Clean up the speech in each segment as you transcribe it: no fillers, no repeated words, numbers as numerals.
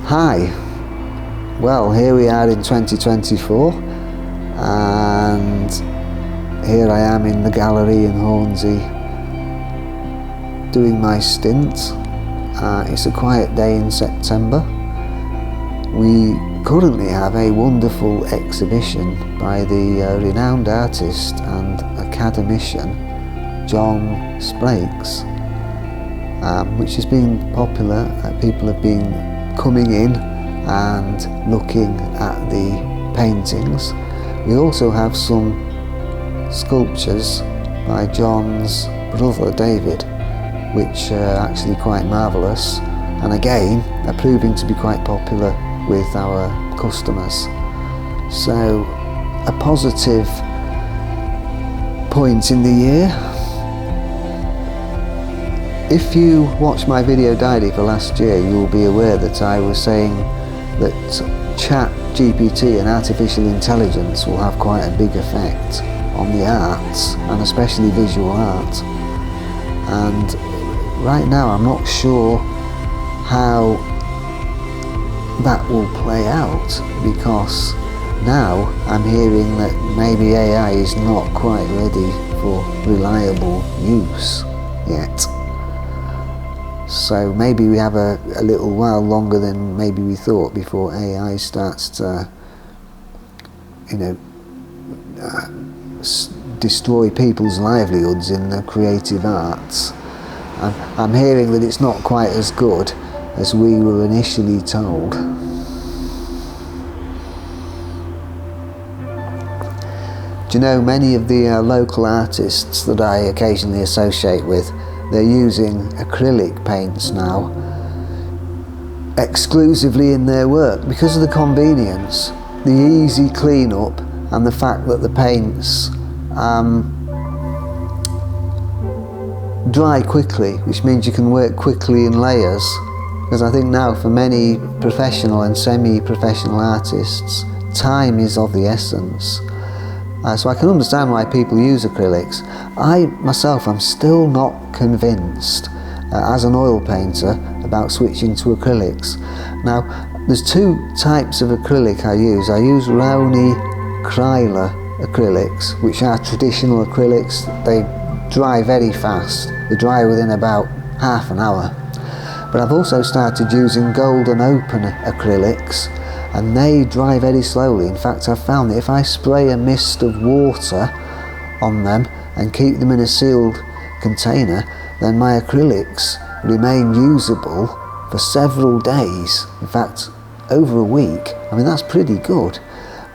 Hi, well, here we are in 2024 and here I am in the gallery in Hornsey doing my stint. It's a quiet day in September. We currently have a wonderful exhibition by the renowned artist and academician John Sprakes, which has been popular. People have been coming in and looking at the paintings. We also have some sculptures by John's brother David, which are actually quite marvellous and again are proving to be quite popular with our customers. So a positive point in the year. If you watched my video diary for last year, you will be aware that I was saying that ChatGPT and artificial intelligence will have quite a big effect on the arts, and especially visual art. And right now I'm not sure how that will play out, because now I'm hearing that maybe AI is not quite ready for reliable use yet. So maybe we have a little while longer than maybe we thought before AI starts to, destroy people's livelihoods in the creative arts. I'm hearing that it's not quite as good as we were initially told. Do you know, many of the local artists that I occasionally associate with, they're using acrylic paints now exclusively in their work because of the convenience, the easy clean-up, and the fact that the paints dry quickly, which means you can work quickly in layers. Because I think now for many professional and semi-professional artists, time is of the essence. So I can understand why people use acrylics. I myself am still not convinced as an oil painter about switching to acrylics. Now, there's two types of acrylic I use. I use Raoni Kryler acrylics, which are traditional acrylics. They dry very fast. They dry within about half an hour. But I've also started using Golden Open acrylics, and they dry very slowly. In fact, I've found that if I spray a mist of water on them and keep them in a sealed container, then my acrylics remain usable for several days. In fact, over a week. I mean, that's pretty good.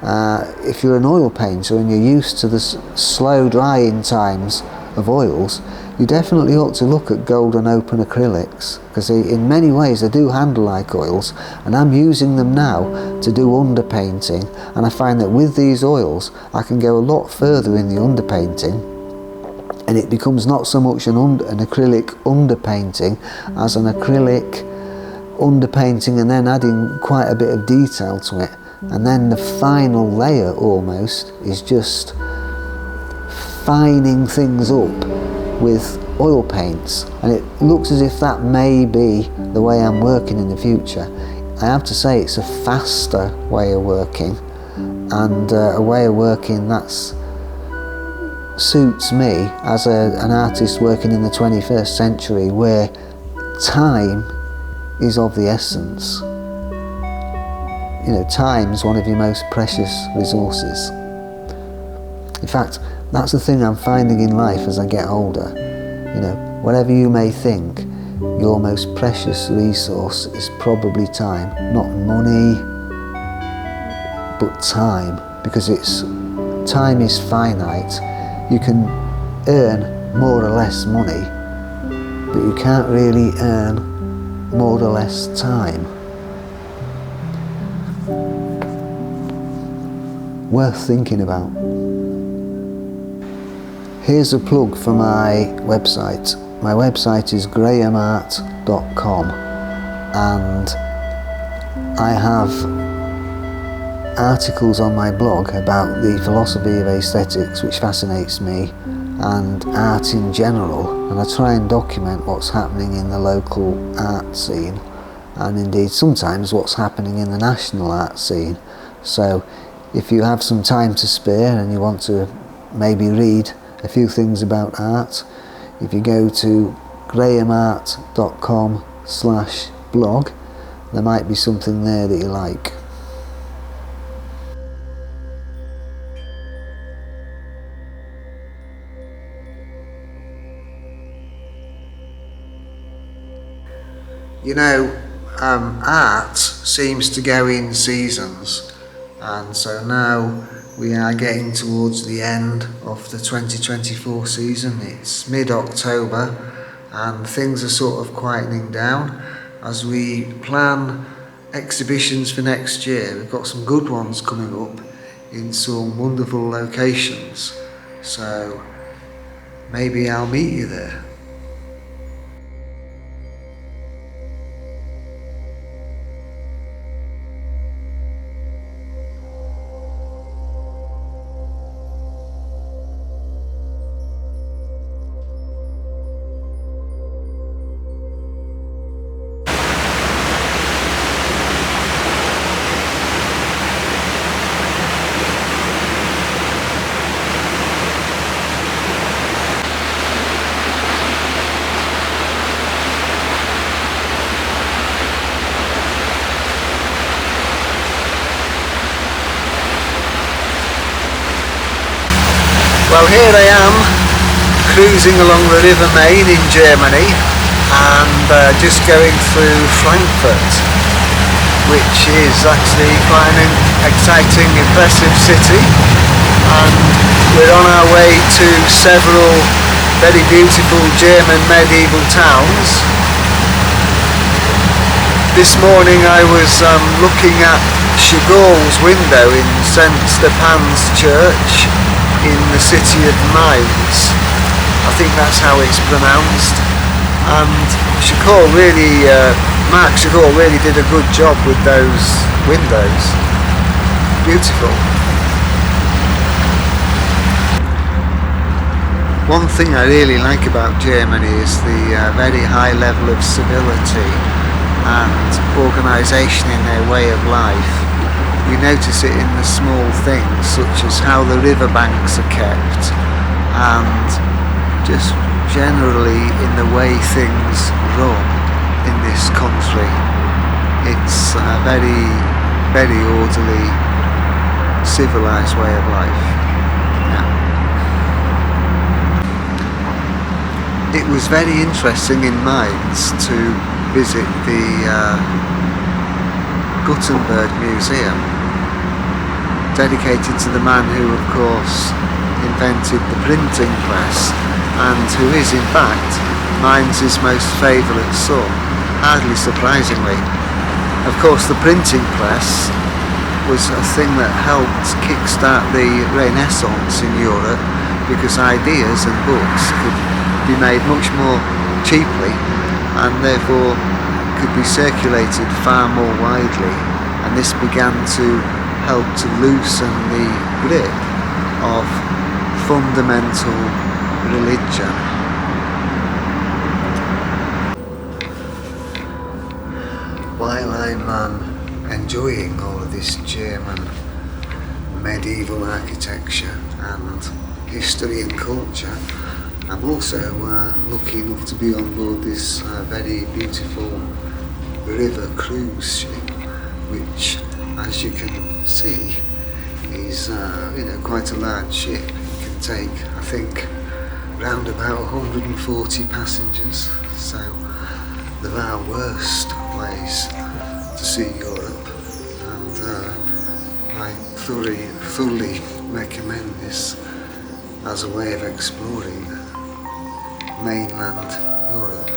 If you're an oil painter and you're used to the slow drying times of oils, you definitely ought to look at Golden Open acrylics, because in many ways they do handle like oils, and I'm using them now to do underpainting, and I find that with these oils I can go a lot further in the underpainting, and it becomes not so much an acrylic underpainting as an acrylic underpainting and then adding quite a bit of detail to it, and then the final layer almost is just fining things up with oil paints, and it looks as if that may be the way I'm working in the future. I have to say it's a faster way of working, and a way of working that suits me as an artist working in the 21st century, where time is of the essence. Time's one of your most precious resources. In fact, that's the thing I'm finding in life as I get older. Whatever you may think, your most precious resource is probably time. Not money, but time. Because time is finite. You can earn more or less money, but you can't really earn more or less time. Worth thinking about. Here's a plug for my website. My website is GrahamArt.com, and I have articles on my blog about the philosophy of aesthetics, which fascinates me, and art in general, and I try and document what's happening in the local art scene. and indeed sometimes what's happening in the national art scene. So if you have some time to spare and you want to maybe read a few things about art, if you go to GrahamArt.com/blog, there might be something there that you like. You know, art seems to go in seasons, and so now we are getting towards the end of the 2024 season. It's mid-October and things are sort of quietening down as we plan exhibitions for next year. We've got some good ones coming up in some wonderful locations, so maybe I'll meet you there. Well, here I am cruising along the River Main in Germany and just going through Frankfurt, which is actually quite an exciting, impressive city, and we're on our way to several very beautiful German medieval towns. This morning I was looking at Chagall's window in St. Stephan's Church in the city of Mainz. I think that's how it's pronounced, and Marc Chagall really did a good job with those windows. Beautiful. One thing I really like about Germany is the very high level of civility and organisation in their way of life. You notice it in the small things, such as how the riverbanks are kept, and just generally in the way things run in this country. It's a very, very orderly, civilised way of life. Yeah. It was very interesting in Mainz to visit the Gutenberg Museum, dedicated to the man who of course invented the printing press and who is in fact Mainz's most favourite son, hardly surprisingly. Of course the printing press was a thing that helped kickstart the Renaissance in Europe, because ideas and books could be made much more cheaply and therefore could be circulated far more widely, and this began to help to loosen the grip of fundamental religion. While I'm enjoying all of this German medieval architecture and history and culture, I'm also lucky enough to be on board this very beautiful river cruise ship, which, as you can see, is quite a large ship. It can take, I think, round about 140 passengers. So there are worse ways to see Europe, and I thoroughly recommend this as a way of exploring mainland Europe.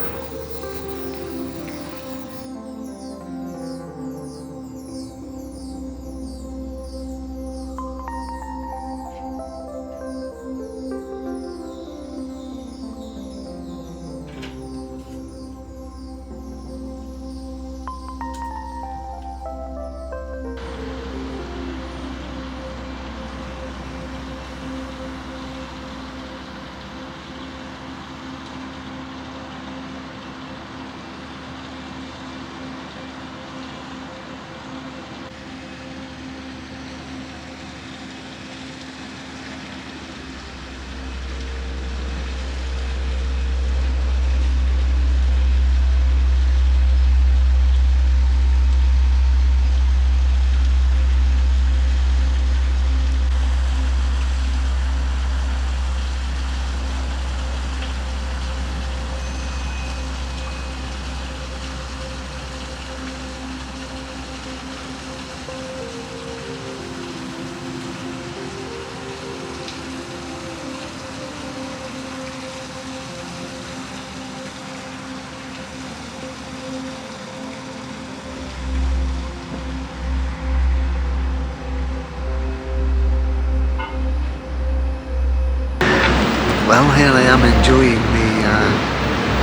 Well, here I am enjoying the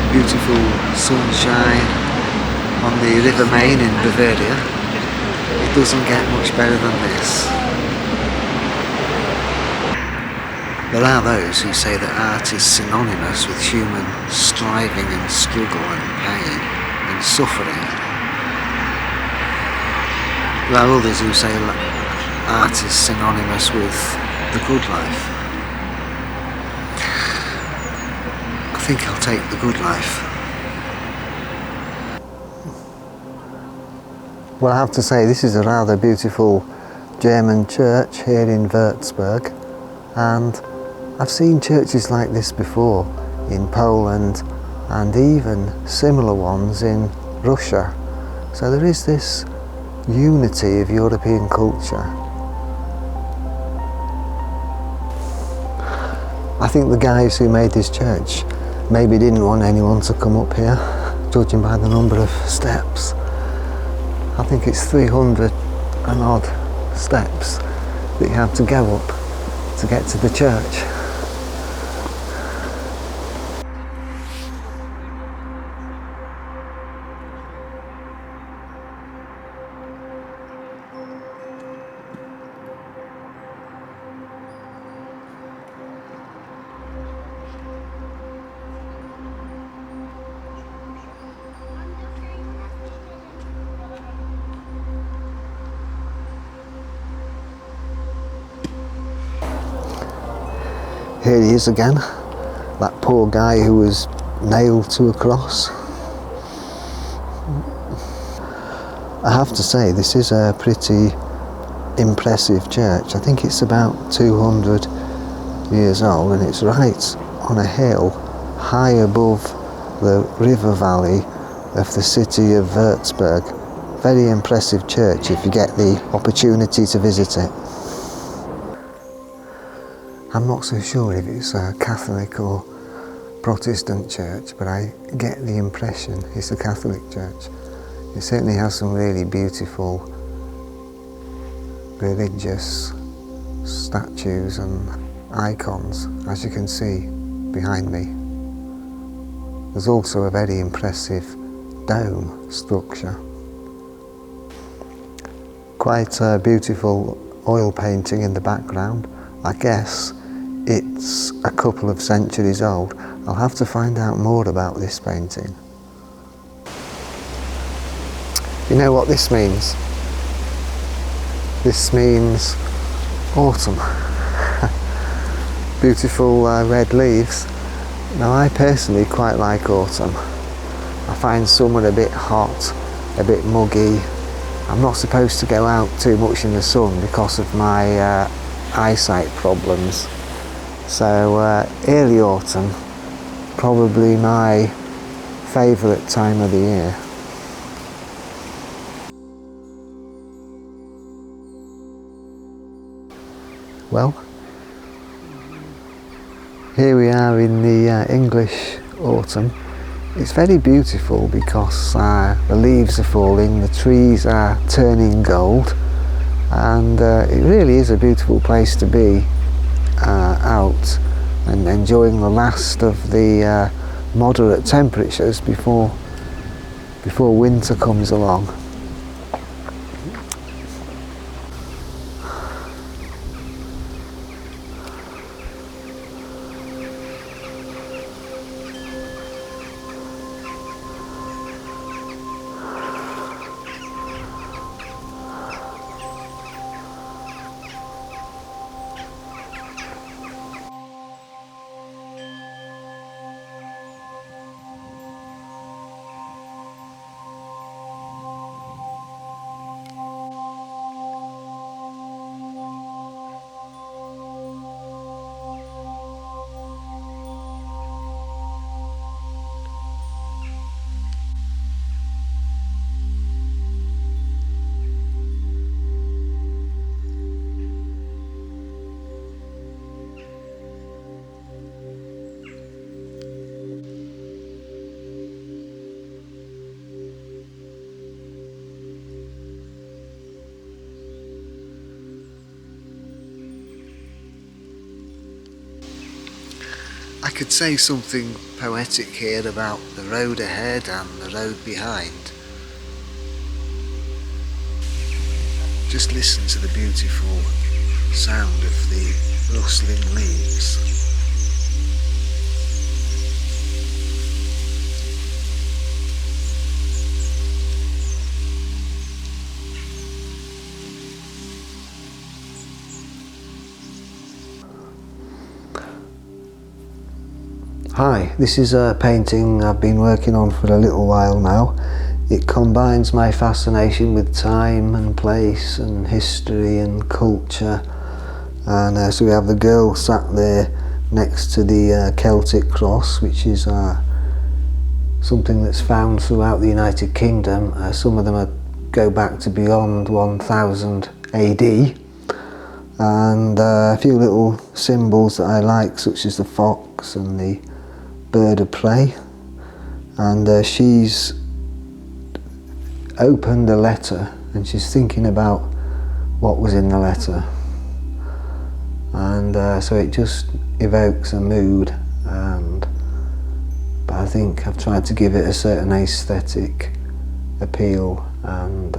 beautiful sunshine on the River Main in Bavaria. It doesn't get much better than this. There are those who say that art is synonymous with human striving and struggle and pain and suffering. There are others who say that art is synonymous with the good life. I think I'll take the good life. Well, I have to say this is a rather beautiful German church here in Würzburg, and I've seen churches like this before in Poland and even similar ones in Russia. So there is this unity of European culture. I think the guys who made this church maybe didn't want anyone to come up here, judging by the number of steps. I think it's 300 and odd steps that you have to go up to get to the church. Here he is again, that poor guy who was nailed to a cross. I have to say, this is a pretty impressive church. I think it's about 200 years old, and it's right on a hill high above the river valley of the city of Würzburg. Very impressive church if you get the opportunity to visit it. I'm not so sure if it's a Catholic or Protestant church, but I get the impression it's a Catholic church. It certainly has some really beautiful religious statues and icons, as you can see behind me. There's also a very impressive dome structure. Quite a beautiful oil painting in the background. I guess it's a couple of centuries old. I'll have to find out more about this painting. You know what this means? This means autumn. Beautiful red leaves. Now, I personally quite like autumn. I find summer a bit hot, a bit muggy. I'm not supposed to go out too much in the sun because of my eyesight problems. So early autumn, probably my favourite time of the year. Well, here we are in the English autumn. It's very beautiful because the leaves are falling, the trees are turning gold, and it really is a beautiful place to be out and enjoying the last of the moderate temperatures before winter comes along. I could say something poetic here about the road ahead and the road behind. Just listen to the beautiful sound of the rustling leaves. Hi, this is a painting I've been working on for a little while now. It combines my fascination with time and place and history and culture. And so we have the girl sat there next to the Celtic cross, which is something that's found throughout the United Kingdom. Some of them go back to beyond 1000 AD. And a few little symbols that I like, such as the fox and the bird of prey. And she's opened a letter and she's thinking about what was in the letter. And so it just evokes a mood, but I think I've tried to give it a certain aesthetic appeal, and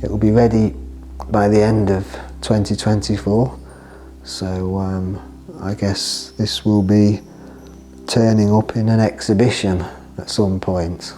it will be ready by the end of 2024. So I guess this will be turning up in an exhibition at some point.